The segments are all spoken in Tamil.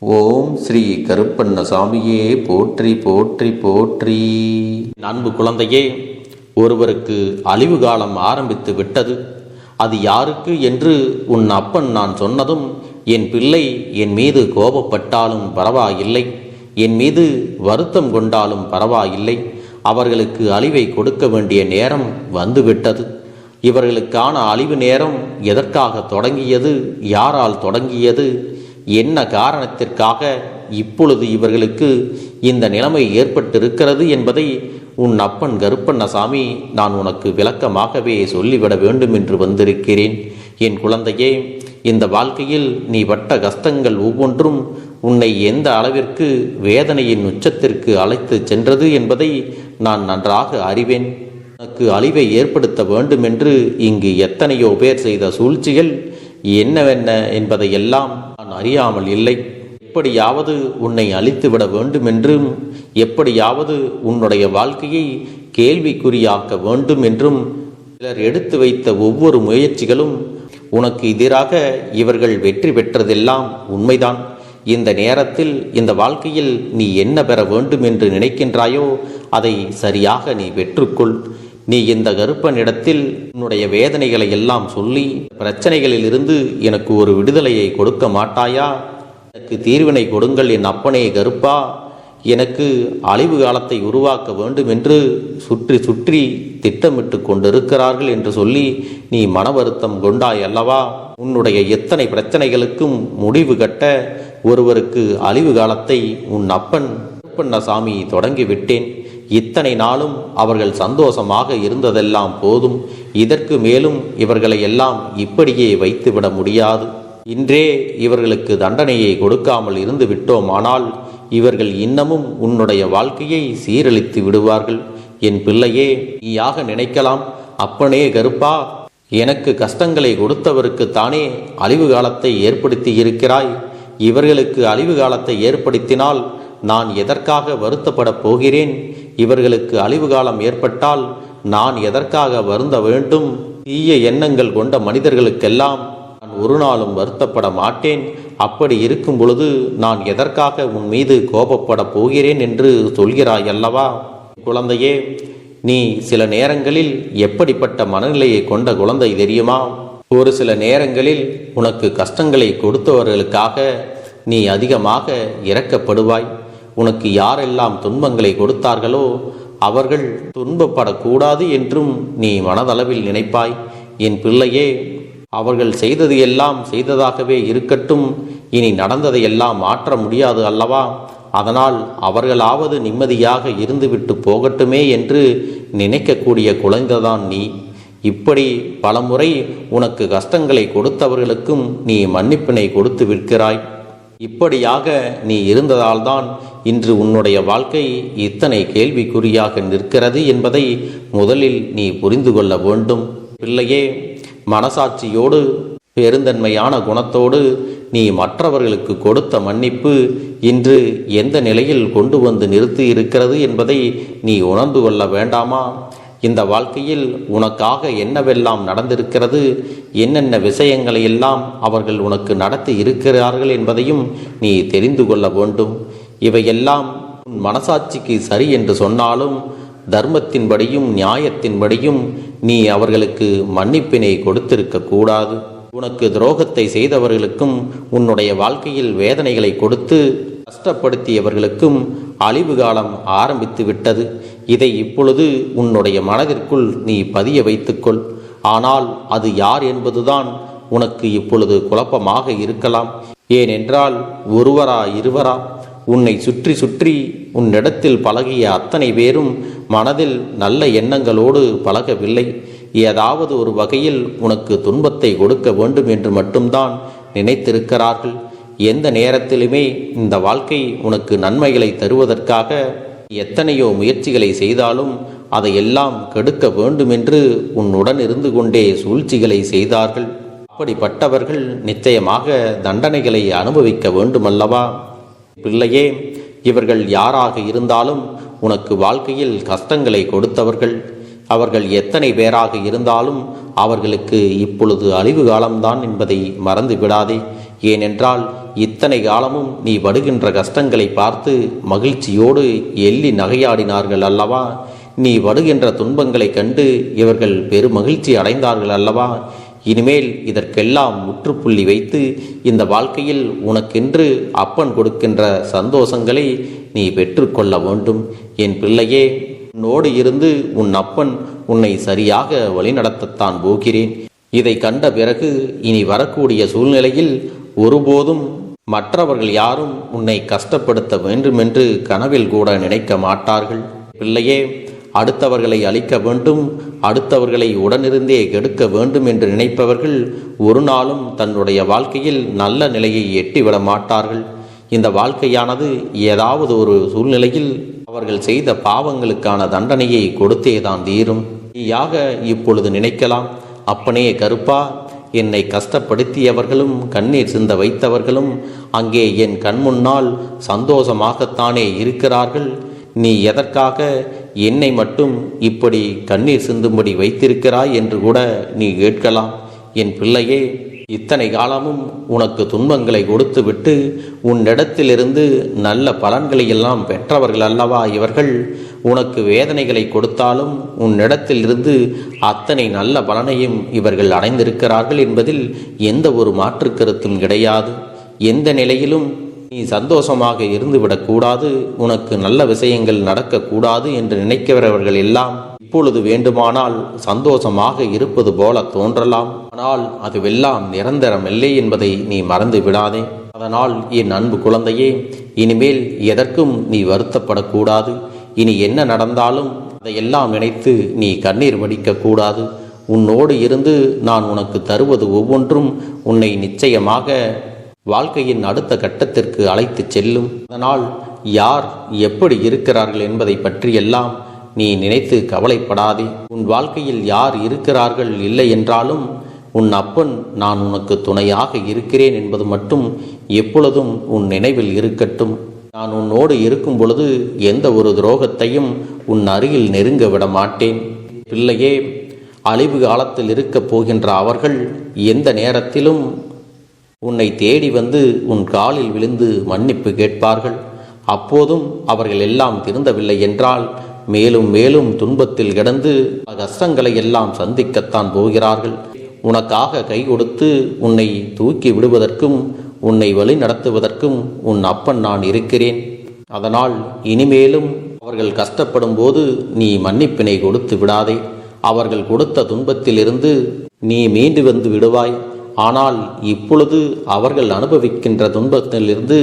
ஓம் ஸ்ரீ கருப்பண்ணசாமியே போற்றி போற்றி போற்றி. அன்பு குழந்தையே, ஒருவருக்கு அழிவு காலம் ஆரம்பித்து விட்டது. அது யாருக்கு என்று உன் அப்பன் நான் சொன்னதும், என் பிள்ளை என் மீது கோபப்பட்டாலும் பரவாயில்லை, என் மீது வருத்தம் கொண்டாலும் பரவாயில்லை, அவர்களுக்கு அழிவை கொடுக்க வேண்டிய நேரம் வந்துவிட்டது. இவர்களுக்கான அழிவு நேரம் எதற்காக தொடங்கியது, யாரால் தொடங்கியது, என்ன காரணத்திற்காக இப்பொழுது இவர்களுக்கு இந்த நிலைமை ஏற்பட்டிருக்கிறது என்பதை உன் அப்பன் கருப்பண்ணசாமி நான் உனக்கு விளக்கமாகவே சொல்லிவிட வேண்டும் என்று வந்திருக்கிறேன். என் குழந்தையே, இந்த வாழ்க்கையில் நீ பட்ட கஷ்டங்கள் ஒவ்வொன்றும் உன்னை எந்த அளவிற்கு வேதனையின் உச்சத்திற்கு அழைத்து சென்றது என்பதை நான் நன்றாக அறிவேன். உனக்கு அழிவை ஏற்படுத்த வேண்டும் என்று இங்கு எத்தனையோ பேர் செய்த சூழ்ச்சிகள் என்னவென்ன என்பதையெல்லாம் நான் அறியாமல் இல்லை. எப்படியாவது உன்னை அழித்துவிட வேண்டும் என்றும், எப்படியாவது உன்னுடைய வாழ்க்கையை கேள்விக்குறியாக்க வேண்டும் என்றும் சிலர் எடுத்து வைத்த ஒவ்வொரு முயற்சிகளும் உனக்கு எதிராக இவர்கள் வெற்றி பெற்றதெல்லாம் உண்மைதான். இந்த நேரத்தில் இந்த வாழ்க்கையில் நீ என்ன பெற வேண்டும் என்று நினைக்கின்றாயோ அதை சரியாக நீ பெற்றுக்கொள். நீ இந்த கருப்பனிடத்தில் உன்னுடைய வேதனைகளை எல்லாம் சொல்லி, பிரச்சனைகளில் இருந்து எனக்கு ஒரு விடுதலையை கொடுக்க மாட்டாயா, எனக்கு தீர்வினை கொடுங்கள் என் அப்பனே கருப்பா, எனக்கு அழிவு காலத்தை உருவாக்க வேண்டும் என்று சுற்றி சுற்றி திட்டமிட்டு கொண்டிருக்கிறார்கள் என்று சொல்லி நீ மன வருத்தம் கொண்டாய் அல்லவா? உன்னுடைய எத்தனை பிரச்சனைகளுக்கும் முடிவு கட்ட ஒருவருக்கு அழிவு காலத்தை உன் அப்பன் கருப்பண்ணசாமி தொடங்கிவிட்டேன். இத்தனை நாளும் அவர்கள் சந்தோஷமாக இருந்ததெல்லாம் போதும். இதற்கு மேலும் இவர்களை எல்லாம் இப்படியே வைத்துவிட முடியாது. இன்றே இவர்களுக்கு தண்டனையை கொடுக்காமல் இருந்து விட்டோமானால் இவர்கள் இன்னமும் உன்னுடைய வாழ்க்கையை சீரழித்து விடுவார்கள். என் பிள்ளையே, நீயாக நினைக்கலாம், அப்பனே கருப்பா, எனக்கு கஷ்டங்களை கொடுத்தவருக்கு தானே அழிவு காலத்தை ஏற்படுத்தி இருக்கிறாய். இவர்களுக்கு அழிவு காலத்தை ஏற்படுத்தினால் நான் எதற்காக வருத்தப்படப் போகிறேன்? இவர்களுக்கு அழிவு காலம் ஏற்பட்டால் நான் எதற்காக வருந்த வேண்டும்? தீய எண்ணங்கள் கொண்ட மனிதர்களுக்கெல்லாம் நான் ஒரு நாளும் வருத்தப்பட மாட்டேன். அப்படி இருக்கும் பொழுது நான் எதற்காக உன் மீது கோபப்பட போகிறேன் என்று சொல்கிறாய் அல்லவா? குழந்தையே, நீ சில நேரங்களில் எப்படிப்பட்ட மனநிலையை கொண்ட குழந்தை தெரியுமா? ஒரு சில நேரங்களில் உனக்கு கஷ்டங்களை கொடுத்தவர்களுக்காக நீ அதிகமாக இரக்கப்படுவாய். உனக்கு யாரெல்லாம் துன்பங்களை கொடுத்தார்களோ அவர்கள் துன்பப்படக்கூடாது என்றும் நீ மனதளவில் நினைப்பாய். என் பிள்ளையே, அவர்கள் செய்தது எல்லாம் செய்ததாகவே இருக்கட்டும், இனி நடந்ததையெல்லாம் மாற்ற முடியாது அல்லவா? அதனால் அவர்களாவது நிம்மதியாக இருந்துவிட்டு போகட்டுமே என்று நினைக்கக்கூடிய குழந்தைதான் நீ. இப்படி பலமுறை உனக்கு கஷ்டங்களை கொடுத்தவர்களுக்கும் நீ மன்னிப்பினை கொடுத்து விற்கிறாய். இப்படியாக நீ இருந்ததால்தான் இன்று உன்னுடைய வாழ்க்கை இத்தனை கேள்விக்குறியாக நிற்கிறது என்பதை முதலில் நீ புரிந்து கொள்ள வேண்டும். பிள்ளையே, மனசாட்சியோடு பெருந்தன்மையான குணத்தோடு நீ மற்றவர்களுக்கு கொடுத்த மன்னிப்பு இன்று எந்த நிலையில் கொண்டு வந்து நிறுத்தி இருக்கிறது என்பதை நீ உணர்ந்து கொள்ள வேண்டாமா? இந்த வாழ்க்கையில் உனக்காக என்னவெல்லாம் நடந்திருக்கிறது, என்னென்ன விஷயங்களை எல்லாம் அவர்கள் உனக்கு நடத்தி இருக்கிறார்கள் என்பதையும் நீ தெரிந்து கொள்ள வேண்டும். இவையெல்லாம் உன் மனசாட்சிக்கு சரி என்று சொன்னாலும் தர்மத்தின்படியும் நியாயத்தின்படியும் நீ அவர்களுக்கு மன்னிப்பினை கொடுத்திருக்க கூடாது. உனக்கு துரோகத்தை செய்தவர்களுக்கும் உன்னுடைய வாழ்க்கையில் வேதனைகளை கொடுத்து கஷ்டப்படுத்தியவர்களுக்கும் அழிவு காலம் ஆரம்பித்து விட்டது. இதை இப்பொழுது உன்னுடைய மனதிற்குள் நீ பதிய வைத்துக்கொள். ஆனால் அது யார் என்பதுதான் உனக்கு இப்பொழுது குழப்பமாக இருக்கலாம். ஏனென்றால் ஒருவரா இருவரா, உன்னை சுற்றி சுற்றி உன்னிடத்தில் பழகிய அத்தனை பேரும் மனதில் நல்ல எண்ணங்களோடு பழகவில்லை. ஏதாவது ஒரு வகையில் உனக்கு துன்பத்தை கொடுக்க வேண்டும் என்று மட்டும்தான் நினைத்திருக்கிறார்கள். எந்த நேரத்திலுமே இந்த வாழ்க்கை உனக்கு நன்மைகளை தருவதற்காக எத்தனையோ முயற்சிகளை செய்தாலும் அதையெல்லாம் கெடுக்க வேண்டும் என்று உன்னுடன் இருந்து கொண்டே சூழ்ச்சிகளை செய்தார்கள். அப்படிப்பட்டவர்கள் நிச்சயமாக தண்டனைகளை அனுபவிக்க வேண்டுமல்லவா? பிள்ளையே, இவர்கள் யாராக இருந்தாலும் உனக்கு வாழ்க்கையில் கஷ்டங்களை கொடுத்தவர்கள். அவர்கள் எத்தனை பேராக இருந்தாலும் அவர்களுக்கு இப்பொழுது அழிவு காலம்தான் என்பதை மறந்து விடாதே. ஏனென்றால் இத்தனை காலமும் நீ படுகின்ற கஷ்டங்களை பார்த்து மகிழ்ச்சியோடு எள்ளி நகையாடினார்கள் அல்லவா? நீ படுகின்ற துன்பங்களைக் கண்டு இவர்கள் பெருமகிழ்ச்சி அடைந்தார்கள் அல்லவா? இனிமேல் இதற்கெல்லாம் முற்றுப்புள்ளி வைத்து இந்த வாழ்க்கையில் உனக்கென்று அப்பன் கொடுக்கின்ற சந்தோஷங்களை நீ பெற்றுக்கொள்ள வேண்டும். என் பிள்ளையே, உன்னோடு இருந்து உன் அப்பன் உன்னை சரியாக வழிநடத்தத்தான் போகிறேன். இதை கண்ட பிறகு இனி வரக்கூடிய சூழ்நிலையில் ஒருபோதும் மற்றவர்கள் யாரும் உன்னை கஷ்டப்படுத்த வேண்டுமென்று கனவில் கூட நினைக்க மாட்டார்கள். பிள்ளையே, அடுத்தவர்களை அழிக்க வேண்டும், அடுத்தவர்களை உடனிருந்தே கெடுக்க வேண்டும் என்று நினைப்பவர்கள் ஒரு நாளும் தன்னுடைய வாழ்க்கையில் நல்ல நிலையை எட்டிவிட மாட்டார்கள். இந்த வாழ்க்கையானது ஏதாவது ஒரு சூழ்நிலையில் அவர்கள் செய்த பாவங்களுக்கான தண்டனையை கொடுத்தேதான் தீரும். நீயாக இப்பொழுது நினைக்கலாம், அப்பனே கருப்பா, என்னை கஷ்டப்படுத்தியவர்களும் கண்ணீர் சிந்த வைத்தவர்களும் அங்கே என் கண்முன்னால் சந்தோஷமாகத்தானே இருக்கிறார்கள். நீ எதற்காக என்னை மட்டும் இப்படி கண்ணீர் சிந்தும்படி வைத்திருக்கிறாய் என்று கூட நீ கேட்கலாம். என் பிள்ளையே, இத்தனை காலமும் உனக்கு துன்பங்களை கொடுத்துவிட்டு உன்னிடத்திலிருந்து நல்ல பலன்களை எல்லாம் பெற்றவர்கள் அல்லவா இவர்கள்? உனக்கு வேதனைகளை கொடுத்தாலும் உன்னிடத்திலிருந்து அத்தனை நல்ல பலனையும் இவர்கள் அடைந்திருக்கிறார்கள் என்பதில் எந்த ஒரு மாற்று கருத்தும் கிடையாது. எந்த நிலையிலும் நீ சந்தோஷமாக இருந்துவிடக்கூடாது, உனக்கு நல்ல விஷயங்கள் நடக்கக்கூடாது என்று நினைக்கிறவர்கள் எல்லாம் இப்பொழுது வேண்டுமானால் சந்தோஷமாக இருப்பது போல தோன்றலாம். ஆனால் அதுவெல்லாம் நிரந்தரமில்லை என்பதை நீ மறந்து விடாதே. அதனால் என் அன்பு குழந்தையே, இனிமேல் எதற்கும் நீ வருத்தப்படக்கூடாது. இனி என்ன நடந்தாலும் அதையெல்லாம் நினைத்து நீ கண்ணீர் வடிக்கக்கூடாது. உன்னோடு இருந்து நான் உனக்கு தருவது ஒவ்வொன்றும் உன்னை நிச்சயமாக வாழ்க்கையின் அடுத்த கட்டத்திற்கு அழைத்து செல்லும். அதனால் யார் எப்படி இருக்கிறார்கள் என்பதை பற்றியெல்லாம் நீ நினைத்து கவலைப்படாதே. உன் வாழ்க்கையில் யார் இருக்கிறார்கள் இல்லை என்றாலும் உன் அப்பன் நான் உனக்கு துணையாக இருக்கிறேன் என்பது மட்டும் எப்பொழுதும் உன் நினைவில் இருக்கட்டும். நான் உன்னோடு இருக்கும் பொழுது எந்த ஒரு துரோகத்தையும் உன் அருகில் நெருங்க விட மாட்டேன். பிள்ளையே, அழிவு காலத்தில் இருக்கப் போகின்ற அவர்கள் எந்த நேரத்திலும் உன்னை தேடி வந்து உன் காலில் விழுந்து மன்னிப்பு கேட்பார்கள். அப்போதும் அவர்கள் எல்லாம் திருந்தவில்லை என்றால் மேலும் மேலும் துன்பத்தில் கிடந்து கஷ்டங்களை எல்லாம் சந்திக்கத்தான் போகிறார்கள். உனக்காக கை கொடுத்து உன்னை தூக்கி விடுவதற்கும் உன்னை வழி நடத்துவதற்கும் உன் அப்பன் நான் இருக்கிறேன். அதனால் இனிமேலும் அவர்கள் கஷ்டப்படும் போது நீ மன்னிப்பினை கொடுத்து விடாதே. அவர்கள் கொடுத்த துன்பத்திலிருந்து நீ மீண்டு வந்து விடுவாய். ஆனால் இப்பொழுது அவர்கள் அனுபவிக்கின்ற துன்பத்திலிருந்து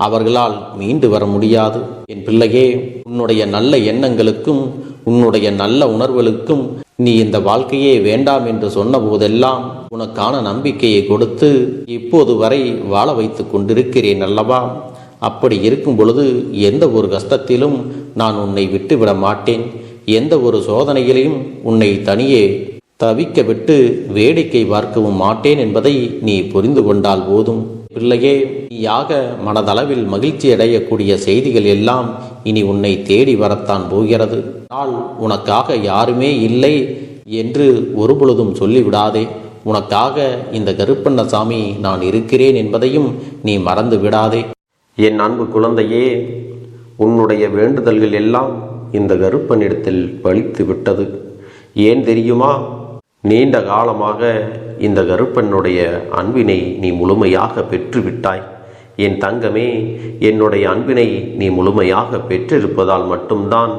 அவர்களால் மீண்டு வர முடியாது. என் பிள்ளையே, உன்னுடைய நல்ல எண்ணங்களுக்கும் உன்னுடைய நல்ல உணர்வுகளுக்கும் நீ இந்த வாழ்க்கையே வேண்டாம் என்று சொன்ன போதெல்லாம் உனக்கான நம்பிக்கையை கொடுத்து இப்போது வரை வாழ வைத்து கொண்டிருக்கிறேன் அல்லவா? அப்படி இருக்கும் பொழுது எந்த ஒரு கஷ்டத்திலும் நான் உன்னை விட்டுவிட மாட்டேன். எந்த ஒரு சோதனையிலையும் உன்னை தனியே தவிக்க விட்டு வேடிக்கை பார்க்கவும் மாட்டேன் என்பதை நீ புரிந்து கொண்டால் போதும். பிள்ளையே, நீயாக மனதளவில் மகிழ்ச்சி அடையக்கூடிய செய்திகள் எல்லாம் இனி உன்னை தேடி வரத்தான் போகிறது. ஆனால் உனக்காக யாருமே இல்லை என்று ஒருபொழுதும் சொல்லிவிடாதே. உனக்காக இந்த கருப்பண்ணசாமி நான் இருக்கிறேன் என்பதையும் நீ மறந்து விடாதே. என் அன்பு குழந்தையே, உன்னுடைய வேண்டுதல்கள் எல்லாம் இந்த கருப்பனிடத்தில் பலித்து விட்டது. ஏன் தெரியுமா? நீண்ட காலமாக இந்த கருப்பனுடைய அன்பினை நீ முழுமையாக பெற்றுவிட்டாய். என் தங்கமே, என்னுடைய அன்பினை நீ முழுமையாக பெற்றிருப்பதால் மட்டும்தான்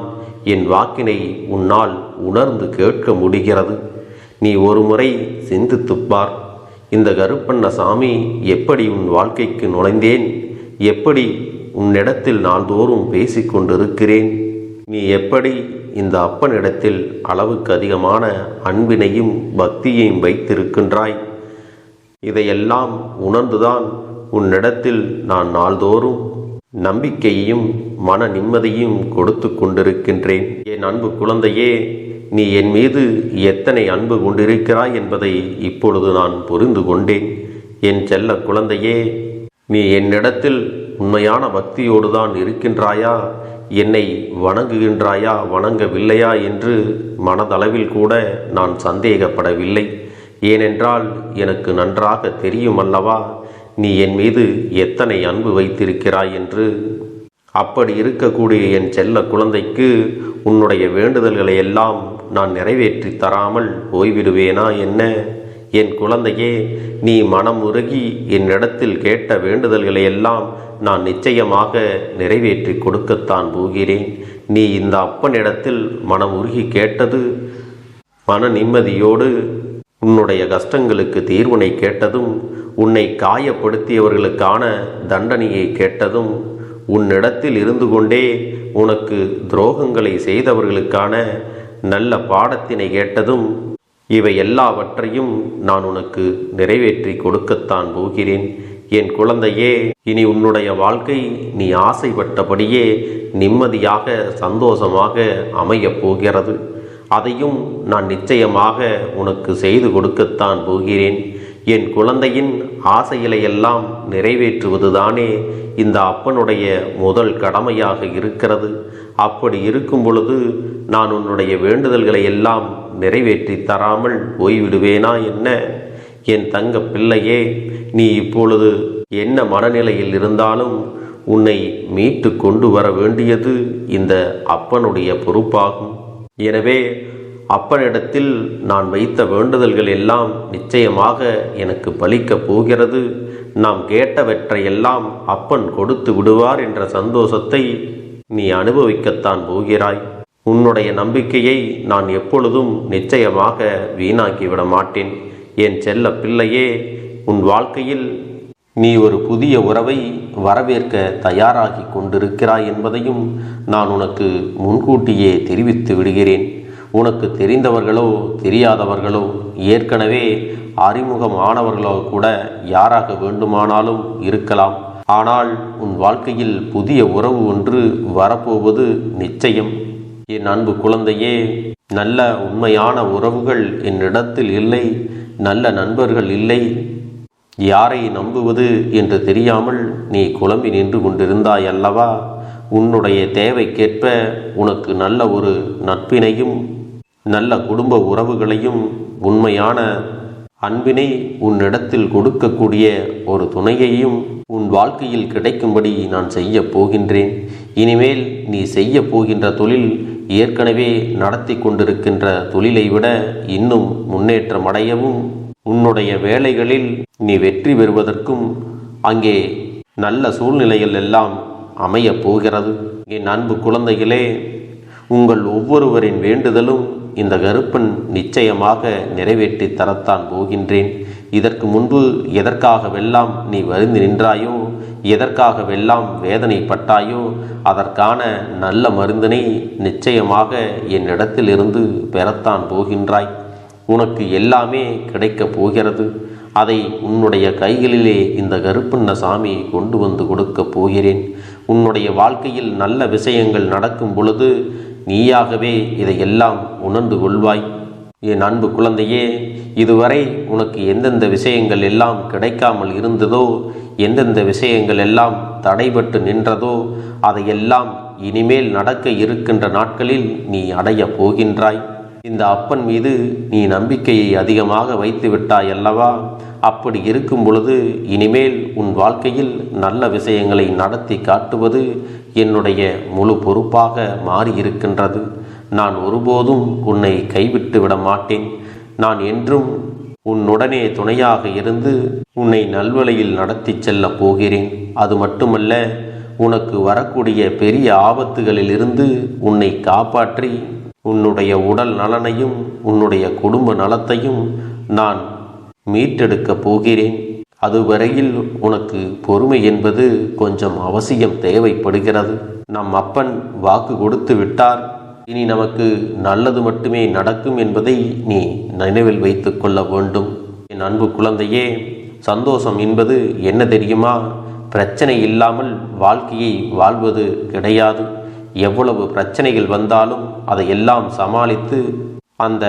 என் வாக்கினை உன்னால் உணர்ந்து கேட்க முடிகிறது. நீ ஒரு முறை சிந்தித்துப்பார். இந்த கருப்பண்ணசாமி எப்படி உன் வாழ்க்கைக்கு நுழைந்தேன், எப்படி உன்னிடத்தில் நாள்தோறும் பேசிக்கொண்டிருக்கிறேன், நீ எப்படி இந்த அப்பனிடத்தில் அளவுக்கு அதிகமான அன்பினையும் பக்தியையும் வைத்திருக்கின்றாய். இதையெல்லாம் உணர்ந்துதான் உன்னிடத்தில் நான் நாள்தோறும் நம்பிக்கையையும் மன நிம்மதியும் கொடுத்து கொண்டிருக்கின்றேன். என் அன்பு குழந்தையே, நீ என் மீது எத்தனை அன்பு கொண்டிருக்கிறாய் என்பதை இப்பொழுது நான் புரிந்து கொண்டேன். என் செல்ல குழந்தையே, நீ என்னிடத்தில் உண்மையான பக்தியோடு தான் இருக்கின்றாயா, என்னை வணங்குகின்றாயா வணங்கவில்லையா என்று மனதளவில் கூட நான் சந்தேகப்படவில்லை. ஏனென்றால் எனக்கு நன்றாக தெரியும் அல்லவா, நீ என் மீது எத்தனை அன்பு வைத்திருக்கிறாய் என்று. அப்படி இருக்கக்கூடிய என் செல்ல குழந்தைக்கு உன்னுடைய வேண்டுதல்களை எல்லாம் நான் நிறைவேற்றி தராமல் போய்விடுவேனா என்ன? என் குழந்தையே, நீ மனம் உருகி என்னிடத்தில் கேட்ட வேண்டுதல்களை எல்லாம் நான் நிச்சயமாக நிறைவேற்றி கொடுக்கத்தான் போகிறேன். நீ இந்த அப்பனிடத்தில் மனம் உருகி கேட்டது மன நிம்மதியோடு உன்னுடைய கஷ்டங்களுக்கு தீர்வினை கேட்டதும், உன்னை காயப்படுத்தியவர்களுக்கான தண்டனையை கேட்டதும், உன்னிடத்தில் இருந்து கொண்டே உனக்கு துரோகங்களை செய்தவர்களுக்கான நல்ல பாடத்தினை கேட்டதும், இவை எல்லாவற்றையும் நான் உனக்கு நிறைவேற்றி கொடுக்கத்தான் போகிறேன். என் குழந்தையே, இனி உன்னுடைய வாழ்க்கை நீ ஆசைப்பட்டபடியே நிம்மதியாக சந்தோஷமாக அமையப் போகிறது. அதையும் நான் நிச்சயமாக உனக்கு செய்து கொடுக்கத்தான் போகிறேன். என் குழந்தையின் ஆசைகளை எல்லாம் நிறைவேற்றுவதுதானே இந்த அப்பனுடைய முதல் கடமையாக இருக்கிறது. அப்படி இருக்கும் பொழுது நான் உன்னுடைய வேண்டுதல்களை எல்லாம் நிறைவேற்றி தராமல் போய்விடுவேனா என்ன? என் தங்க பிள்ளையே, நீ இப்பொழுது என்ன மனநிலையில் இருந்தாலும் உன்னை மீட்டு கொண்டு வர வேண்டியது இந்த அப்பனுடைய பொறுப்பாகும். எனவே அப்பனிடத்தில் நான் வைத்த வேண்டுதல்கள் எல்லாம் நிச்சயமாக எனக்கு பலிக்கப் போகிறது. நாம் கேட்டவற்றையெல்லாம் அப்பன் கொடுத்து விடுவார் என்ற சந்தோஷத்தை நீ அனுபவிக்கத்தான் போகிறாய். உன்னுடைய நம்பிக்கையை நான் எப்பொழுதும் நிச்சயமாக வீணாக்கிவிட மாட்டேன். என் செல்ல பிள்ளையே, உன் வாழ்க்கையில் நீ ஒரு புதிய உறவை வரவேற்க தயாராகி கொண்டிருக்கிறாய் என்பதையும் நான் உனக்கு முன்கூட்டியே தெரிவித்து விடுகிறேன். உனக்கு தெரிந்தவர்களோ தெரியாதவர்களோ, ஏற்கனவே அறிமுகமானவர்களோ கூட யாராக வேண்டுமானாலும் இருக்கலாம். ஆனால் உன் வாழ்க்கையில் புதிய உறவு ஒன்று வரப்போவது நிச்சயம். என் அன்பு குழந்தையே, நல்ல உண்மையான உறவுகள் என்னிடத்தில் இல்லை, நல்ல நண்பர்கள் இல்லை. யாரை நம்புவது என்று தெரியாமல் நீ குழம்பி நின்று கொண்டிருந்தாய் அல்லவா? உன்னுடைய தேவைக்கேற்ப உனக்கு நல்ல ஒரு நட்பினையும் நல்ல குடும்ப உறவுகளையும் உண்மையான அன்பினை உன்னிடத்தில் கொடுக்கக்கூடிய ஒரு துணையையும் உன் வாழ்க்கையில் கிடைக்கும்படி நான் செய்ய போகின்றேன். இனிமேல் நீ செய்ய போகின்ற தொழில் ஏற்கனவே நடத்தி கொண்டிருக்கின்ற தொழிலை விட இன்னும் முன்னேற்றம் அடையவும், உன்னுடைய வேலைகளில் நீ வெற்றி பெறுவதற்கும் அங்கே நல்ல சூழ்நிலைகள் எல்லாம் அமையப் போகிறது. என் அன்பு குழந்தைகளே, உங்கள் ஒவ்வொருவரின் வேண்டுதலும் இந்த கருப்பன் நிச்சயமாக நிறைவேற்றி தரத்தான் போகின்றேன். இதற்கு முன்பு எதற்காகவெல்லாம் நீ வருந்தி நின்றாயோ, எதற்காகவெல்லாம் வேதனைப்பட்டாயோ, அதற்கான நல்ல மருந்தினை நிச்சயமாக என்னிடத்திலிருந்து பெறத்தான் போகின்றாய். உனக்கு எல்லாமே கிடைக்கப் போகிறது. அதை உன்னுடைய கைகளிலே இந்த கருப்பண்ண சாமி கொண்டு வந்து கொடுக்கப் போகிறேன். உன்னுடைய வாழ்க்கையில் நல்ல விஷயங்கள் நடக்கும் பொழுது நீயாகவே இதையெல்லாம் உணர்ந்து கொள்வாய். என் அன்பு குழந்தையே, இதுவரை உனக்கு எந்தெந்த விஷயங்கள் எல்லாம் கிடைக்காமல் இருந்ததோ, எந்தெந்த விஷயங்கள் எல்லாம் தடைபட்டு நின்றதோ, அதையெல்லாம் இனிமேல் நடக்க இருக்கின்ற நாட்களில் நீ அடைய போகின்றாய். இந்த அப்பன் மீது நீ நம்பிக்கையை அதிகமாக வைத்து விட்டாய் அல்லவா? அப்படி இருக்கும் பொழுது இனிமேல் உன் வாழ்க்கையில் நல்ல விஷயங்களை நடத்தி காட்டுவது என்னுடைய முழு பொறுப்பாக மாறியிருக்கின்றது. நான் ஒருபோதும் உன்னை கைவிட்டு விட மாட்டேன். நான் என்றும் உன்னுடனே துணையாக இருந்து உன்னை நல்வழியில் நடத்தி செல்ல போகிறேன். அது மட்டுமல்ல, உனக்கு வரக்கூடிய பெரிய ஆபத்துகளிலிருந்து உன்னை காப்பாற்றி உன்னுடைய உடல் நலனையும் உன்னுடைய குடும்ப நலத்தையும் நான் மீட்டெடுக்கப் போகிறேன். அதுவரையில் உனக்கு பொறுமை என்பது கொஞ்சம் அவசியம் தேவைப்படுகிறது. நம் அப்பன் வாக்கு கொடுத்து விட்டார். இனி நமக்கு நல்லது மட்டுமே நடக்கும் என்பதை நீ நினைவில் வைத்து கொள்ள வேண்டும். என் அன்பு குழந்தையே, சந்தோஷம் என்பது என்ன தெரியுமா? பிரச்சனை இல்லாமல் வாழ்க்கையை வாழ்வது கிடையாது. எவ்வளவு பிரச்சனைகள் வந்தாலும் அதையெல்லாம் சமாளித்து அந்த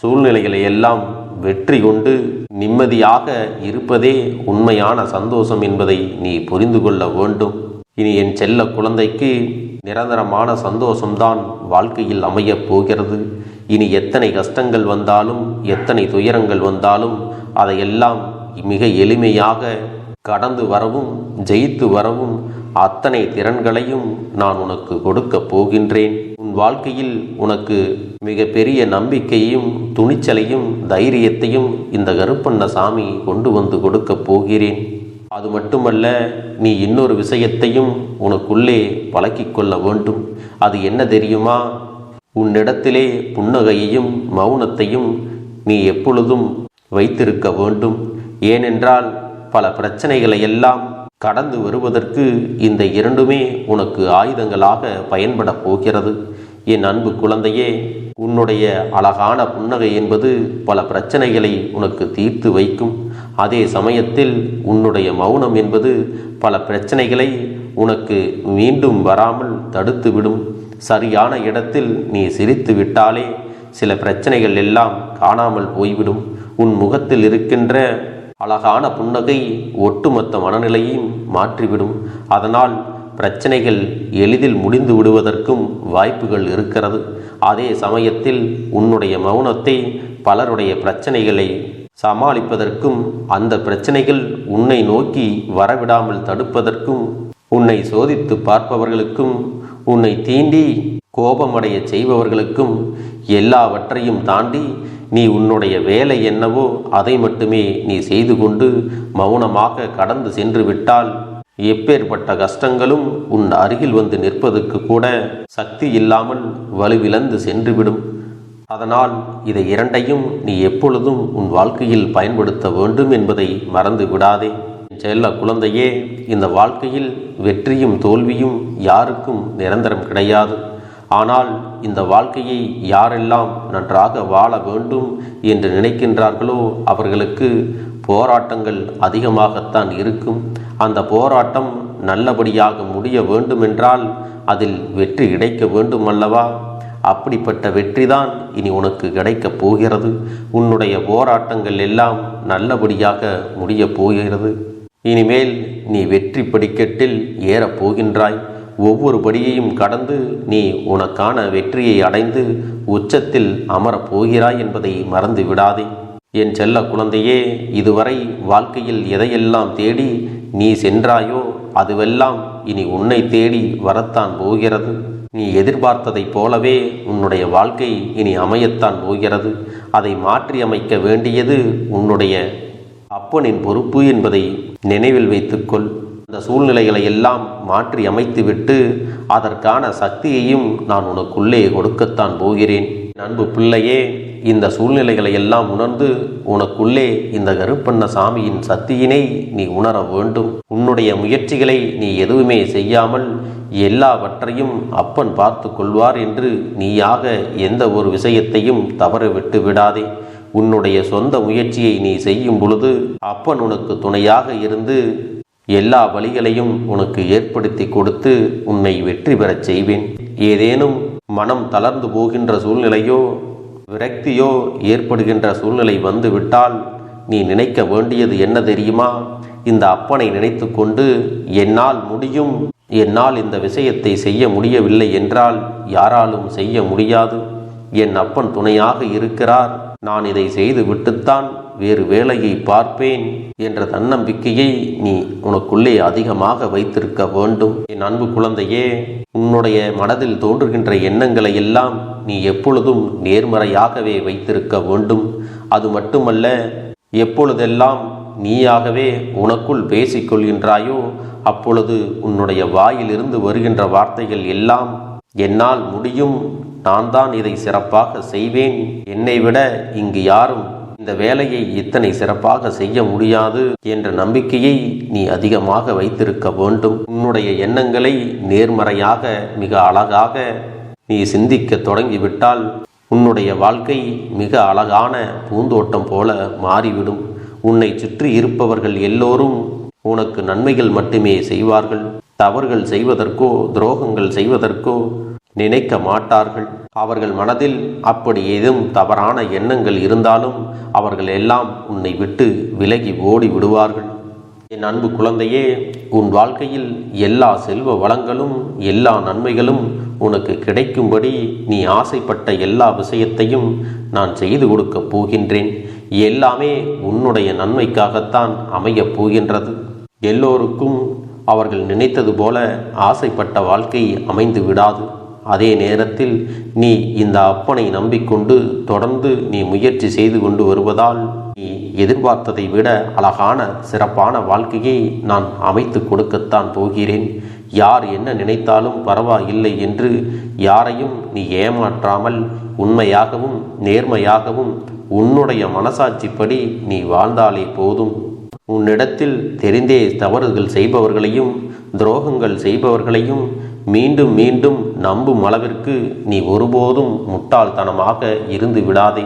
சூழ்நிலைகளை எல்லாம் வெற்றி கொண்டு நிம்மதியாக இருப்பதே உண்மையான சந்தோஷம் என்பதை நீ புரிந்து கொள்ள வேண்டும். இனி என் செல்ல குழந்தைக்கு நிரந்தரமான சந்தோஷம்தான் வாழ்க்கையில் அமையப் போகிறது. இனி எத்தனை கஷ்டங்கள் வந்தாலும், எத்தனை துயரங்கள் வந்தாலும் அதையெல்லாம் மிக எளிமையாக கடந்து வரவும் ஜெயித்து வரவும் அத்தனை திறன்களையும் நான் உனக்கு கொடுக்கப் போகின்றேன். உன் வாழ்க்கையில் உனக்கு மிக பெரிய நம்பிக்கையும் துணிச்சலையும் தைரியத்தையும் இந்த கருப்பண்ணசாமி கொண்டு வந்து கொடுக்கப் போகிறேன். அது மட்டுமல்ல, நீ இன்னொரு விஷயத்தையும் உனக்குள்ளே பழக்கிக் கொள்ள வேண்டும். அது என்ன தெரியுமா? உன்னிடத்திலே புன்னகையையும் மௌனத்தையும் நீ எப்பொழுதும் வைத்திருக்க வேண்டும். ஏனென்றால் பல பிரச்சனைகளை எல்லாம் கடந்து வருவதற்கு இந்த இரண்டுமே உனக்கு ஆயுதங்களாக பயன்பட போகிறது. என் அன்பு குழந்தையே, உன்னுடைய அழகான புன்னகை என்பது பல பிரச்சனைகளை உனக்கு தீர்த்து வைக்கும். அதே சமயத்தில் உன்னுடைய மௌனம் என்பது பல பிரச்சனைகளை உனக்கு மீண்டும் வராமல் தடுத்துவிடும். சரியான இடத்தில் நீ சிரித்து விட்டாலே சில பிரச்சனைகள் எல்லாம் காணாமல் போய்விடும். உன் முகத்தில் இருக்கின்ற அழகான புன்னகை ஒட்டுமொத்த மனநிலையையும் மாற்றிவிடும். அதனால் பிரச்சனைகள் எளிதில் முடிந்து விடுவதற்கும் வாய்ப்புகள் இருக்கிறது. அதே சமயத்தில் உன்னுடைய மௌனத்தை பலருடைய பிரச்சனைகளை சமாளிப்பதற்கும் அந்த பிரச்சனைகள் உன்னை நோக்கி வரவிடாமல் தடுப்பதற்கும் உன்னை சோதித்து பார்ப்பவர்களுக்கும் உன்னை தீண்டி கோபமடைய செய்பவர்களுக்கும் எல்லாவற்றையும் தாண்டி நீ உன்னுடைய வேலை என்னவோ அதை மட்டுமே நீ செய்து கொண்டு மௌனமாக கடந்து சென்று விட்டால் எப்பேற்பட்ட கஷ்டங்களும் உன் அருகில் வந்து நிற்பதற்கு கூட சக்தி இல்லாமல் வலுவிழந்து சென்றுவிடும். அதனால் இதை இரண்டையும் நீ எப்பொழுதும் உன் வாழ்க்கையில் பயன்படுத்த வேண்டும் என்பதை மறந்து விடாதே. செல்ல குழந்தையே, இந்த வாழ்க்கையில் வெற்றியும் தோல்வியும் யாருக்கும் நிரந்தரம் கிடையாது. ஆனால் இந்த வாழ்க்கையை யாரெல்லாம் நன்றாக வாழ வேண்டும் என்று நினைக்கின்றார்களோ அவர்களுக்கு போராட்டங்கள் அதிகமாகத்தான் இருக்கும். அந்த போராட்டம் நல்லபடியாக முடிய வேண்டுமென்றால் அதில் வெற்றி கிடைக்க வேண்டும் அல்லவா? அப்படிப்பட்ட வெற்றிதான் இனி உனக்கு கிடைக்கப் போகிறது. உன்னுடைய போராட்டங்கள் எல்லாம் நல்லபடியாக முடியப் போகிறது. இனிமேல் நீ வெற்றி படிக்கட்டில் ஏறப் போகின்றாய். ஒவ்வொரு படியையும் கடந்து நீ உனக்கான வெற்றியை அடைந்து உச்சத்தில் அமரப் போகிறாய் என்பதை மறந்து விடாதே. என் செல்ல குழந்தையே, இதுவரை வாழ்க்கையில் எதையெல்லாம் தேடி நீ சென்றாயோ அதுவெல்லாம் இனி உன்னை தேடி வரத்தான் போகிறது. நீ எதிர்பார்த்ததைப் போலவே உன்னுடைய வாழ்க்கை இனி அமையத்தான் போகிறது. அதை மாற்றி அமைக்க வேண்டியது உன்னுடைய அப்பனின் பொறுப்பு என்பதை நினைவில் வைத்துக்கொள். அந்த சூழ்நிலைகளை எல்லாம் மாற்றி அமைத்துவிட்டு அதற்கான சக்தியையும் நான் உனக்குள்ளே கொடுக்கத்தான் போகிறேன். அன்பு பிள்ளையே, இந்த சூழ்நிலைகளை எல்லாம் உணர்ந்து உனக்குள்ளே இந்த கருப்பண்ணசாமியின் சக்தியினை நீ உணர வேண்டும். உன்னுடைய முயற்சிகளை நீ எதுவுமே செய்யாமல் எல்லாவற்றையும் அப்பன் பார்த்து கொள்வார் என்று நீயாக எந்த ஒரு விஷயத்தையும் தவற விட்டு விடாதே. உன்னுடைய சொந்த முயற்சியை நீ செய்யும் பொழுது அப்பன் உனக்கு துணையாக இருந்து எல்லா வழிகளையும் உனக்கு ஏற்படுத்தி கொடுத்து உன்னை வெற்றி பெறச் செய்வேன். ஏதேனும் மனம் தளர்ந்து போகின்ற சூழ்நிலையோ விரக்தியோ ஏற்படுகின்ற சூழ்நிலை வந்துவிட்டால் நீ நினைக்க வேண்டியது என்ன தெரியுமா? இந்த அப்பனை நினைத்து கொண்டு என்னால் முடியும், என்னால் இந்த விஷயத்தை செய்ய முடியவில்லை என்றால் யாராலும் செய்ய முடியாது, என் அப்பன் துணையாக இருக்கிறார், நான் இதை செய்து விட்டுத்தான் வேறு வேலையை பார்ப்பேன் என்ற தன்னம்பிக்கையை நீ உனக்குள்ளே அதிகமாக வைத்திருக்க வேண்டும். என் அன்பு குழந்தையே, உன்னுடைய மனதில் தோன்றுகின்ற எண்ணங்களை எல்லாம் நீ எப்பொழுதும் நேர்மறையாகவே வைத்திருக்க வேண்டும். அது மட்டுமல்ல, எப்பொழுதெல்லாம் நீயாகவே உனக்குள் பேசிக்கொள்கின்றாயோ அப்பொழுது உன்னுடைய வாயிலிருந்து வருகின்ற வார்த்தைகள் எல்லாம் என்னால் முடியும், நான் தான் இதை சிறப்பாக செய்வேன், என்னை விட இங்கு யாரும் இந்த வேலையை இத்தனை சிறப்பாக செய்ய முடியாது என்ற நம்பிக்கையை நீ அதிகமாக வைத்திருக்க வேண்டும். உன்னுடைய எண்ணங்களை நேர்மறையாக மிக அழகாக நீ சிந்திக்க தொடங்கிவிட்டால் உன்னுடைய வாழ்க்கை மிக அழகான பூந்தோட்டம் போல மாறிவிடும். உன்னை சுற்றி இருப்பவர்கள் எல்லோரும் உனக்கு நன்மைகள் மட்டுமே செய்வார்கள். தவறுகள் செய்வதற்கோ துரோகங்கள் செய்வதற்கோ நினைக்க மாட்டார்கள். அவர்கள் மனதில் அப்படி ஏதும் தவறான எண்ணங்கள் இருந்தாலும் அவர்கள் எல்லாம் உன்னை விட்டு விலகி ஓடி விடுவார்கள். என் அன்பு குழந்தையே, உன் வாழ்க்கையில் எல்லா செல்வ வளங்களும் எல்லா நன்மைகளும் உனக்கு கிடைக்கும்படி நீ ஆசைப்பட்ட எல்லா விஷயத்தையும் நான் செய்து கொடுக்கப் போகின்றேன். எல்லாமே உன்னுடைய நன்மைக்காகத்தான் அமையப் போகின்றது. எல்லோருக்கும் அவர்கள் நினைத்தது போல ஆசைப்பட்ட வாழ்க்கை அமைந்து விடாது. அதே நேரத்தில் நீ இந்த அப்பனை நம்பிக்கொண்டு தொடர்ந்து நீ முயற்சி செய்து கொண்டு வருவதால் நீ எதிர்பார்த்ததை விட அழகான சிறப்பான வாழ்க்கையை நான் அமைத்து கொடுக்கத்தான் போகிறேன். யார் என்ன நினைத்தாலும் பரவாயில்லை என்று யாரையும் நீ ஏமாற்றாமல் உண்மையாகவும் நேர்மையாகவும் உன்னுடைய மனசாட்சிப்படி நீ வாழ்ந்தாலே போதும். உன்னிடத்தில் தெரிந்தே தவறுகள் செய்பவர்களையும் துரோகங்கள் செய்பவர்களையும் மீண்டும் மீண்டும் நம்பும் அளவிற்கு நீ ஒருபோதும் முட்டாள்தனமாக இருந்து விடாதே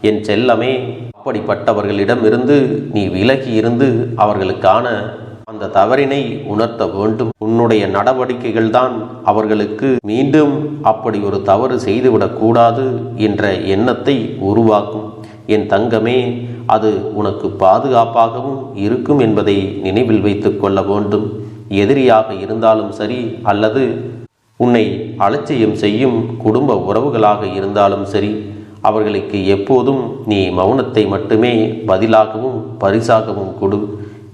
என் செல்லமே. அப்படிப்பட்டவர்களிடமிருந்து நீ விலகி இருந்து அவர்களுக்கான அந்த தவறினை உணர்த்த வேண்டும். உன்னுடைய நடவடிக்கைகள் தான் அவர்களுக்கு மீண்டும் அப்படி ஒரு தவறு செய்துவிடக்கூடாது என்ற எண்ணத்தை உருவாக்கும். என் தங்கமே, அது உனக்கு பாதுகாப்பாகவும் இருக்கும் என்பதை நினைவில் வைத்து கொள்ள வேண்டும். எதிரியாக இருந்தாலும் சரி அல்லது உன்னை அலட்சியம் செய்யும் குடும்ப உறவுகளாக இருந்தாலும் சரி, அவர்களுக்கு எப்போதும் நீ மௌனத்தை மட்டுமே பதிலாகவும் பரிசாகவும் கொடு.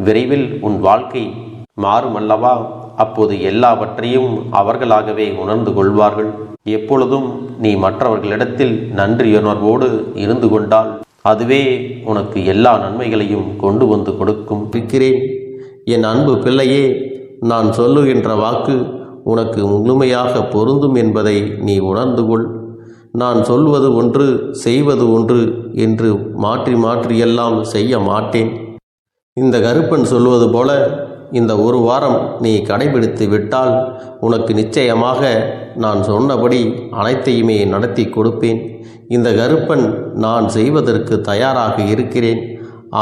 விரைவில் உன் வாழ்க்கை மாறுமல்லவா? அப்போது எல்லாவற்றையும் அவர்களாகவே உணர்ந்து கொள்வார்கள். எப்பொழுதும் நீ மற்றவர்களிடத்தில் நன்றியுணர்வோடு இருந்து கொண்டால் அதுவே உனக்கு எல்லா நன்மைகளையும் கொண்டு வந்து கொடுக்கும். இருக்கிறேன் என் அன்பு பிள்ளையே, நான் சொல்லுகின்ற வாக்கு உனக்கு முழுமையாக பொருந்தும் என்பதை நீ உணர்ந்து கொள். நான் சொல்வது ஒன்று செய்வது ஒன்று என்று மாற்றி மாற்றியெல்லாம் செய்ய மாட்டேன். இந்த கருப்பன் சொல்வது போல இந்த ஒரு வாரம் நீ கடைபிடித்து விட்டால் உனக்கு நிச்சயமாக நான் சொன்னபடி அனைத்தையுமே நடத்தி கொடுப்பேன். இந்த கருப்பன் நான் செய்வதற்கு தயாராக இருக்கிறேன்.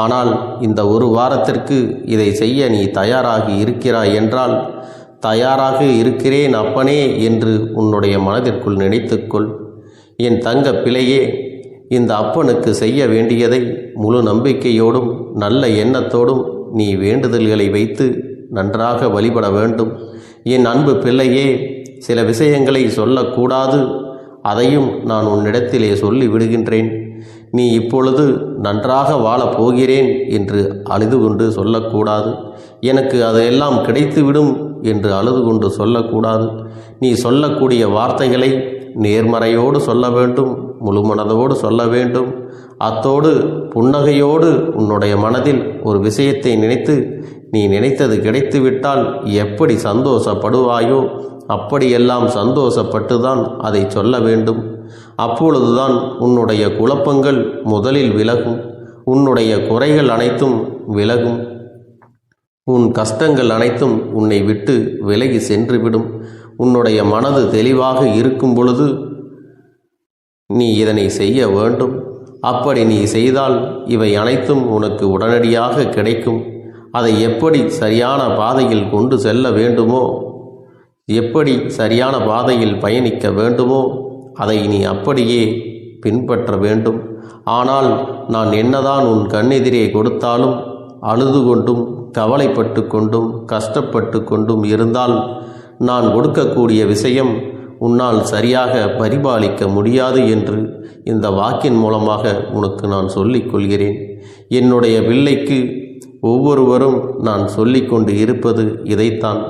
ஆனால் இந்த ஒரு வாரத்திற்கு இதை செய்ய நீ தயாராகி இருக்கிறாய் என்றால், தயாராக இருக்கிறேன் அப்பனே என்று உன்னுடைய மனதிற்குள் நினைத்துக்கொள். என் தங்க பிள்ளையே, இந்த அப்பனுக்கு செய்ய வேண்டியதை முழு நம்பிக்கையோடும் நல்ல எண்ணத்தோடும் நீ வேண்டுதல்களை வைத்து நன்றாக வழிபட வேண்டும். என் அன்பு பிள்ளையே, சில விஷயங்களை சொல்லக்கூடாது, அதையும் நான் உன்னிடத்திலே சொல்லி விடுகின்றேன். நீ இப்பொழுது நன்றாக வாழப் போகிறேன் என்று அழுது கொண்டு சொல்லக்கூடாது. எனக்கு அதையெல்லாம் கிடைத்துவிடும் என்று அழுது கொண்டு சொல்லக்கூடாது. நீ சொல்லக்கூடிய வார்த்தைகளை நேர்மறையோடு சொல்ல வேண்டும், முழு மனதோடு சொல்ல வேண்டும். அத்தோடு புன்னகையோடு உன்னுடைய மனதில் ஒரு விஷயத்தை நினைத்து நீ நினைத்தது கிடைத்துவிட்டால் எப்படி சந்தோஷப்படுவாயோ அப்படியெல்லாம் சந்தோஷப்பட்டுதான் அதை சொல்ல வேண்டும். அப்பொழுதுதான் உன்னுடைய குழப்பங்கள் முதலில் விலகும், உன்னுடைய குறைகள் அனைத்தும் விலகும், உன் கஷ்டங்கள் அனைத்தும் உன்னை விட்டு விலகி சென்றுவிடும். உன்னுடைய மனது தெளிவாக இருக்கும் பொழுது நீ இதனை செய்ய வேண்டும். அப்படி நீ செய்தால் இவை அனைத்தும் உனக்கு உடனடியாக கிடைக்கும். அதை எப்படி சரியான பாதையில் கொண்டு செல்ல வேண்டுமோ, எப்படி சரியான பாதையில் பயணிக்க வேண்டுமோ அதை நீ அப்படியே பின்பற்ற வேண்டும். ஆனால் நான் என்னதான் உன் கண்ணெதிரே கொடுத்தாலும் அழுது கொண்டும் கவலைப்பட்டு கொண்டும் கஷ்டப்பட்டு கொண்டும் இருந்தால் நான் கொடுக்கக்கூடிய விஷயம் உன்னால் சரியாக பரிபாலிக்க முடியாது என்று இந்த வாக்கின் மூலமாக உனக்கு நான் சொல்லிக் கொள்கிறேன். என்னுடைய பிள்ளைக்கு ஒவ்வொருவரும் நான் சொல்லிக்கொண்டு இருப்பது இதைத்தான்.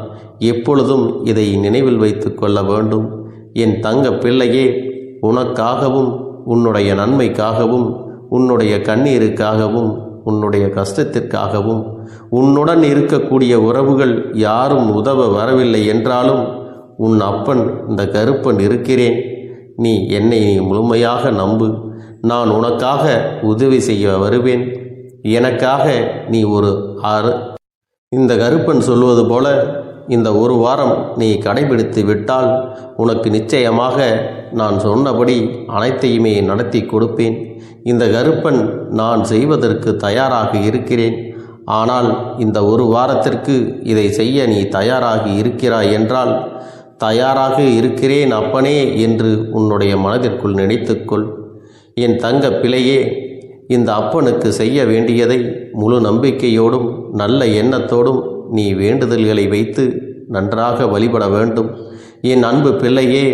எப்பொழுதும் இதை நினைவில் வைத்து கொள்ள வேண்டும். என் தங்க பிள்ளையே, உனக்காகவும் உன்னுடைய நன்மைக்காகவும் உன்னுடைய கண்ணீருக்காகவும் உன்னுடைய கஷ்டத்திற்காகவும் உன்னுடன் இருக்கக்கூடிய உறவுகள் யாரும் உதவ வரவில்லை என்றாலும் உன் அப்பன் இந்த கருப்பன் இருக்கிறேன். நீ என்னை முழுமையாக நம்பு. நான் உனக்காக உதவி செய்ய வருவேன். எனக்காக நீ ஒரு இந்த கருப்பன் சொல்வது போல இந்த ஒரு வாரம் நீ கடைபிடித்து விட்டால் உனக்கு நிச்சயமாக நான் சொன்னபடி அனைத்தையுமே நடத்தி கொடுப்பேன். இந்த கருப்பன் நான் செய்வதற்கு தயாராக இருக்கிறேன். ஆனால் இந்த ஒரு வாரத்திற்கு இதை செய்ய நீ தயாராகி இருக்கிறாய் என்றால், தயாராக இருக்கிறேன் அப்பனே என்று உன்னுடைய மனதிற்குள் நினைத்துக்கொள். என் தங்க பிள்ளையே, இந்த அப்பனுக்கு செய்ய வேண்டியதை முழு நம்பிக்கையோடும் நல்ல எண்ணத்தோடும் நீ வேண்டுதல்களை வைத்து நன்றாக வழிபட வேண்டும். என் அன்பு பிள்ளையே,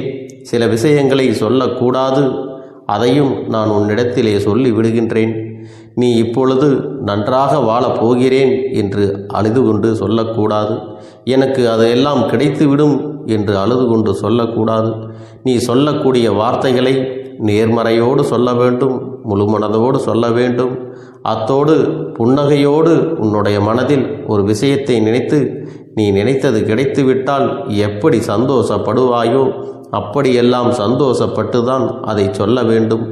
சில விஷயங்களை சொல்லக்கூடாது, அதையும் நான் உன்னிடத்திலே சொல்லி விடுகின்றேன். நீ இப்பொழுது நன்றாக வாழப் போகிறேன் என்று அழுது கொண்டு சொல்லக்கூடாது. எனக்கு அதையெல்லாம் கிடைத்துவிடும் என்று அழுது கொண்டு சொல்லக்கூடாது. நீ சொல்லக்கூடிய வார்த்தைகளை நேர்மறையோடு சொல்ல வேண்டும், முழுமனதோடு சொல்ல வேண்டும். அத்தோடு புன்னகையோடு உன்னுடைய மனதில் ஒரு விஷயத்தை நினைத்து நீ நினைத்தது கிடைத்துவிட்டால் எப்படி சந்தோஷப்படுவாயோ அப்படியெல்லாம் சந்தோஷப்பட்டுதான் அதை சொல்ல வேண்டும்.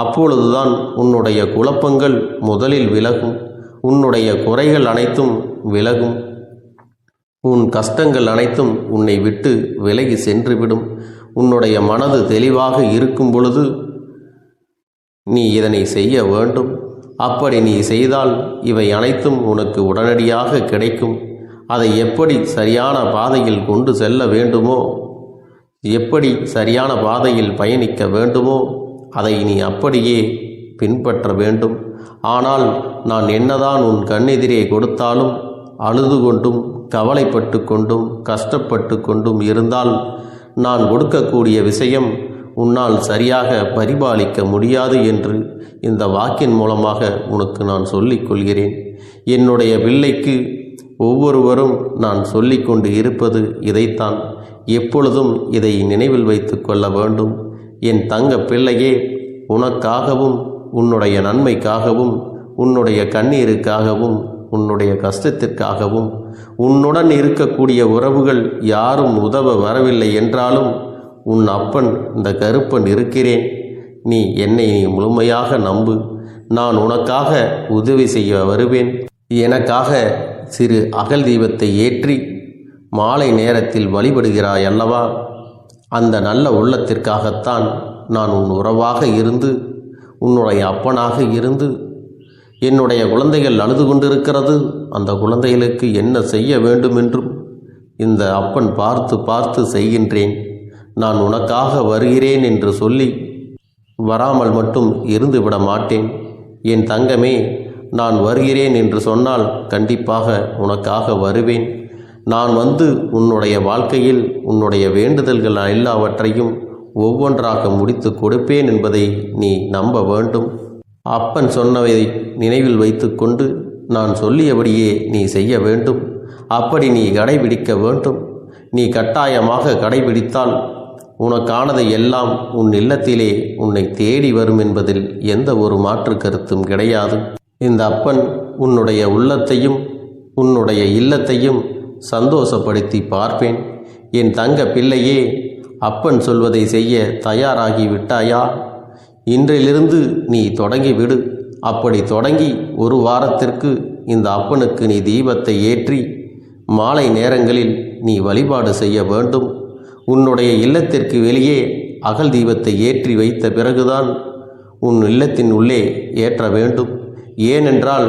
அப்பொழுதுதான் உன்னுடைய குழப்பங்கள் முதலில் விலகும், உன்னுடைய குறைகள் அனைத்தும் விலகும், உன் கஷ்டங்கள் அனைத்தும் உன்னை விட்டு விலகி சென்றுவிடும். உன்னுடைய மனது தெளிவாக இருக்கும் பொழுது நீ இதனை செய்ய வேண்டும். அப்படி நீ செய்தால் இவை அனைத்தும் உனக்கு உடனடியாக கிடைக்கும். அதை எப்படி சரியான பாதையில் கொண்டு செல்ல வேண்டுமோ, எப்படி சரியான பாதையில் பயணிக்க வேண்டுமோ அதை நீ அப்படியே பின்பற்ற வேண்டும். ஆனால் நான் என்னதான் உன் கண்ணெதிரே கொடுத்தாலும் அழுது கொண்டும் கவலைப்பட்டு கொண்டும் கஷ்டப்பட்டு கொண்டும் இருந்தால் நான் கொடுக்கக்கூடிய விஷயம் உன்னால் சரியாக பரிபாலிக்க முடியாது என்று இந்த வாக்கின் மூலமாக உனக்கு நான் சொல்லிக் கொள்கிறேன். என்னுடைய பிள்ளைக்கு ஒவ்வொருவரும் நான் சொல்லிக்கொண்டு இருப்பது இதைத்தான். எப்பொழுதும் இதை நினைவில் வைத்து கொள்ள வேண்டும். என் தங்க பிள்ளையே, உனக்காகவும் உன்னுடைய நன்மைக்காகவும் உன்னுடைய கண்ணீருக்காகவும் உன்னுடைய கஷ்டத்திற்காகவும் உன்னுடன் இருக்கக்கூடிய உறவுகள் யாரும் உதவ வரவில்லை என்றாலும் உன் அப்பன் இந்த கருப்பன் இருக்கிறேன். நீ என்னை முழுமையாக நம்பு. நான் உனக்காக உதவி செய்ய வருவேன். எனக்காக சிறு அகல் தீபத்தை ஏற்றி மாலை நேரத்தில் வழிபடுகிறாய் அல்லவா? அந்த நல்ல உள்ளத்திற்காகத்தான் நான் உன் உறவாக இருந்து உன்னுடைய அப்பனாக இருந்து என்னுடைய குழந்தைகள் அழுது கொண்டிருக்கிறது, அந்த குழந்தைகளுக்கு என்ன செய்ய வேண்டும் என்றும் இந்த அப்பன் பார்த்து பார்த்து செய்கின்றேன். நான் உனக்காக வருகிறேன் என்று சொல்லி வராமல் மட்டும் இருந்து விட மாட்டேன். என் தங்கமே, நான் வருகிறேன் என்று சொன்னால் கண்டிப்பாக உனக்காக வருவேன். நான் வந்து உன்னுடைய வாழ்க்கையில் உன்னுடைய வேண்டுதல்கள் எல்லாவற்றையும் ஒவ்வொன்றாக முடித்து கொடுப்பேன் என்பதை நீ நம்ப வேண்டும். அப்பன் சொன்னவை நினைவில் வைத்துக்கொண்டு நான் சொல்லியபடியே நீ செய்ய வேண்டும். அப்படி நீ கடைபிடிக்க வேண்டும். நீ கட்டாயமாக கடைபிடித்தால் உனக்கானதை எல்லாம் உன் இல்லத்திலே உன்னை தேடி வரும் என்பதில் எந்த ஒரு மாற்று கருத்தும் கிடையாது. இந்த அப்பன் உன்னுடைய உள்ளத்தையும் உன்னுடைய இல்லத்தையும் சந்தோஷப்படுத்தி பார்ப்பேன். என் தங்க பிள்ளையே, அப்பன் சொல்வதை செய்ய தயாராகி விட்டாயா? இன்றிலிருந்து நீ தொடங்கிவிடு. அப்படி தொடங்கி ஒரு வாரத்திற்கு இந்த அப்பனுக்கு நீ தீபத்தை ஏற்றி மாலை நேரங்களில் நீ வழிபாடு செய்ய வேண்டும். உன்னுடைய இல்லத்திற்கு வெளியே அகல் தீபத்தை ஏற்றி வைத்த பிறகுதான் உன் இல்லத்தின் உள்ளே ஏற்ற வேண்டும். ஏனென்றால்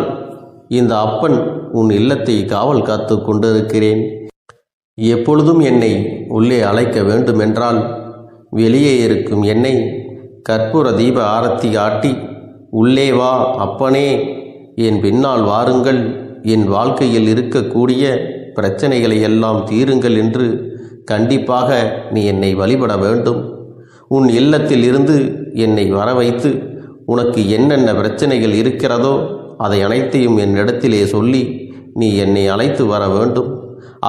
இந்த அப்பன் உன் இல்லத்தை காவல் காத்து கொண்டிருக்கிறேன். எப்பொழுதும் என்னை உள்ளே அழைக்க வேண்டுமென்றால் வெளியே இருக்கும் என்னை கற்பூர தீப ஆரத்தி காட்டி உள்ளே வா அப்பனே, என் பின்னால் வாருங்கள், என் வாழ்க்கையில் இருக்கக்கூடிய பிரச்சனைகளை எல்லாம் தீருங்கள் என்று கண்டிப்பாக நீ என்னை வழிபட வேண்டும். உன் இல்லத்தில் இருந்து என்னை வர வைத்து உனக்கு என்னென்ன பிரச்சனைகள் இருக்கிறதோ அதை அனைத்தையும் என்னிடத்திலே சொல்லி நீ என்னை அழைத்து வர வேண்டும்.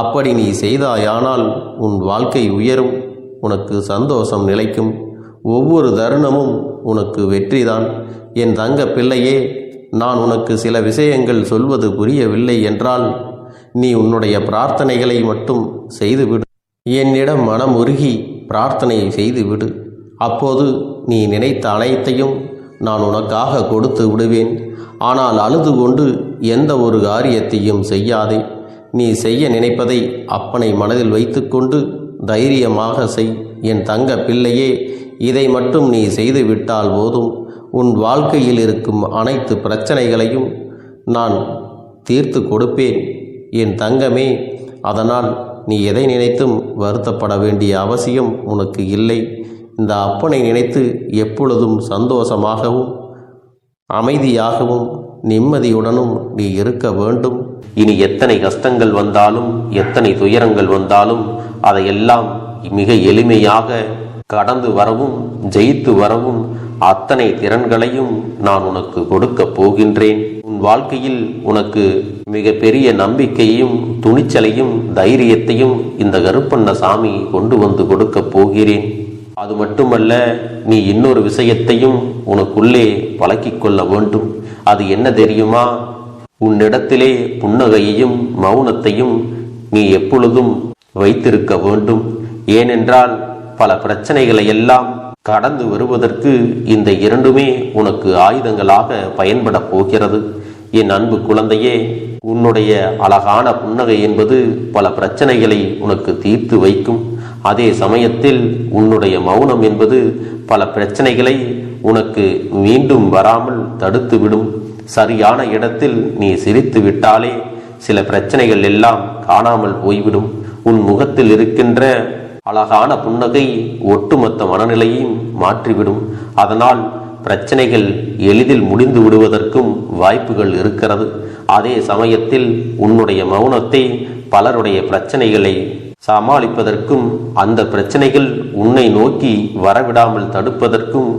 அப்படி நீ செய்தாயானால் உன் வாழ்க்கை உயரும், உனக்கு சந்தோஷம் நிலைக்கும், ஒவ்வொரு தருணமும் உனக்கு வெற்றிதான். என் தங்க பிள்ளையே, நான் உனக்கு சில விஷயங்கள் சொல்வது புரியவில்லை என்றால் நீ உன்னுடைய பிரார்த்தனைகளை மட்டும் செய்துவிடு. என்னிடம் மனம் உருகி பிரார்த்தனை செய்துவிடு. அப்போது நீ நினைத்த அனைத்தையும் நான் உனக்காக கொடுத்து விடுவேன். ஆனால் அழுது கொண்டு எந்த ஒரு காரியத்தையும் செய்யாதே. நீ செய்ய நினைப்பதை அப்பனை மனதில் வைத்துக்கொண்டு தைரியமாக செய். என் தங்க பிள்ளையே, இதை மட்டும் நீ செய்துவிட்டால் போதும். உன் வாழ்க்கையில் இருக்கும் அனைத்து பிரச்சனைகளையும் நான் தீர்த்து கொடுப்பேன் என் தங்கமே. அதனால் நீ எதை நினைத்தும் வருத்தப்பட வேண்டிய அவசியம் உனக்கு இல்லை. இந்த அப்பனை நினைத்து எப்பொழுதும் சந்தோஷமாகவும் அமைதியாகவும் நிம்மதியுடனும் நீ இருக்க வேண்டும். இனி எத்தனை கஷ்டங்கள் வந்தாலும் எத்தனை துயரங்கள் வந்தாலும் அதையெல்லாம் மிக எளிமையாக கடந்து வரவும் ஜெயித்து வரவும் அத்தனை திறன்களையும் நான் உனக்கு கொடுக்கப் போகின்றேன். உன் வாழ்க்கையில் உனக்கு மிக பெரிய நம்பிக்கையும் துணிச்சலையும் தைரியத்தையும் இந்த கருப்பண்ணசாமி கொண்டு வந்து கொடுக்கப் போகிறேன். அது மட்டுமல்ல, நீ இன்னொரு விஷயத்தையும் உனக்குள்ளே பழக்கிக் கொள்ள வேண்டும். அது என்ன தெரியுமா? உன்னிடத்திலே புன்னகையையும் மௌனத்தையும் நீ எப்பொழுதும் வைத்திருக்க வேண்டும். ஏனென்றால் பல பிரச்சனைகளை எல்லாம் கடந்து வருவதற்கு இந்த இரண்டுமே உனக்கு ஆயுதங்களாக பயன்பட போகிறது. என் அன்பு குழந்தையே, உன்னுடைய அழகான புன்னகை என்பது பல பிரச்சனைகளை உனக்கு தீர்த்து வைக்கும். அதே சமயத்தில் உன்னுடைய மௌனம் என்பது பல பிரச்சனைகளை உனக்கு மீண்டும் வராமல் தடுத்துவிடும். சரியான இடத்தில் நீ சிரித்து விட்டாலே சில பிரச்சனைகள் எல்லாம் காணாமல் போய்விடும். உன் முகத்தில் இருக்கின்ற அழகான புன்னகை ஒட்டுமொத்த மனநிலையையும் மாற்றிவிடும். அதனால் பிரச்சனைகள் எளிதில் முடிந்து விடுவதற்கும் வாய்ப்புகள் இருக்கிறது. அதே சமயத்தில் உன்னுடைய மௌனத்தை பலருடைய பிரச்சனைகளை சமாளிப்பதற்கும் அந்த பிரச்சனைகள் உன்னை நோக்கி வரவிடாமல் தடுப்பதற்கும்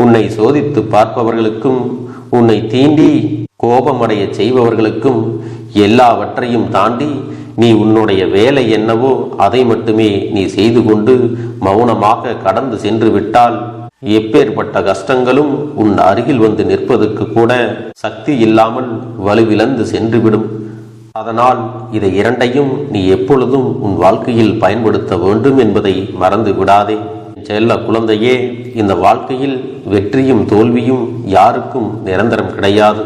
உன்னை சோதித்து பார்ப்பவர்களுக்கும் உன்னை தீண்டி கோபமடைய செய்பவர்களுக்கும் எல்லாவற்றையும் தாண்டி நீ உன்னுடைய வேலை என்னவோ அதை மட்டுமே நீ செய்து கொண்டு மௌனமாக கடந்து சென்று விட்டால் எப்பேற்பட்ட கஷ்டங்களும் உன் அருகில் வந்து நிற்பதற்கு கூட சக்தி இல்லாமல் வலுவிழந்து சென்றுவிடும். அதனால் இதை இரண்டையும் நீ எப்பொழுதும் உன் வாழ்க்கையில் பயன்படுத்த வேண்டும் என்பதை மறந்து விடாதே. செல்ல குழந்தையே, இந்த வாழ்க்கையில் வெற்றியும் தோல்வியும் யாருக்கும் நிரந்தரம் கிடையாது.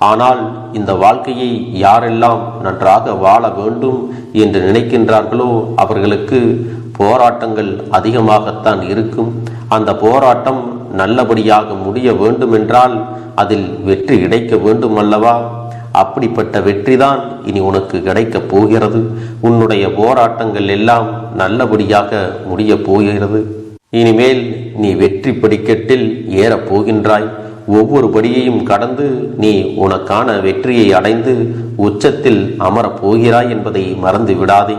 ஆனால் இந்த வாழ்க்கையை யாரெல்லாம் நன்றாக வாழ வேண்டும் என்று நினைக்கின்றார்களோ அவர்களுக்கு போராட்டங்கள் அதிகமாகத்தான் இருக்கும். அந்த போராட்டம் நல்லபடியாக முடிய வேண்டுமென்றால் அதில் வெற்றி கிடைக்க வேண்டும் அல்லவா? அப்படிப்பட்ட வெற்றிதான் இனி உனக்கு கிடைக்கப் போகிறது. உன்னுடைய போராட்டங்கள் எல்லாம் நல்லபடியாக முடிய போகிறது. இனிமேல் நீ வெற்றி படிக்கட்டில் ஏறப் போகின்றாய். ஒவ்வொரு படியையும் கடந்து நீ உனக்கான வெற்றியை அடைந்து உச்சத்தில் அமரப் போகிறாய் என்பதை மறந்து விடாதே.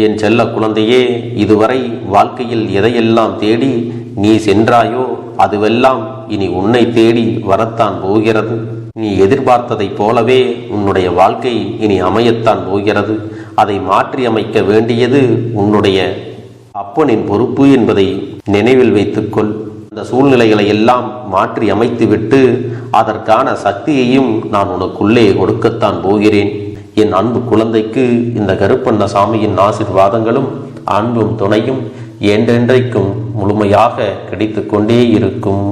என் செல்ல குழந்தையே, இதுவரை வாழ்க்கையில் எதையெல்லாம் தேடி நீ சென்றாயோ அதுவெல்லாம் இனி உன்னை தேடி வரத்தான் போகிறது. நீ எதிர்பார்த்ததைப் போலவே உன்னுடைய வாழ்க்கை இனி அமையத்தான் போகிறது. அதை மாற்றி அமைக்க வேண்டியது உன்னுடைய அப்பனின் பொறுப்பு என்பதை நினைவில் வைத்துக்கொள். இந்த சூழ்நிலைகளை எல்லாம் மாற்றி அமைத்துவிட்டு அதற்கான சக்தியையும் நான் உனக்குள்ளே கொடுக்கத்தான் போகிறேன். என் அன்பு குழந்தைக்கு இந்த கருப்பண்ணசாமியின் ஆசீர்வாதங்களும் அன்பும் துணையும் என்றென்றைக்கும் முழுமையாக கிடைத்து கொண்டே இருக்கும்.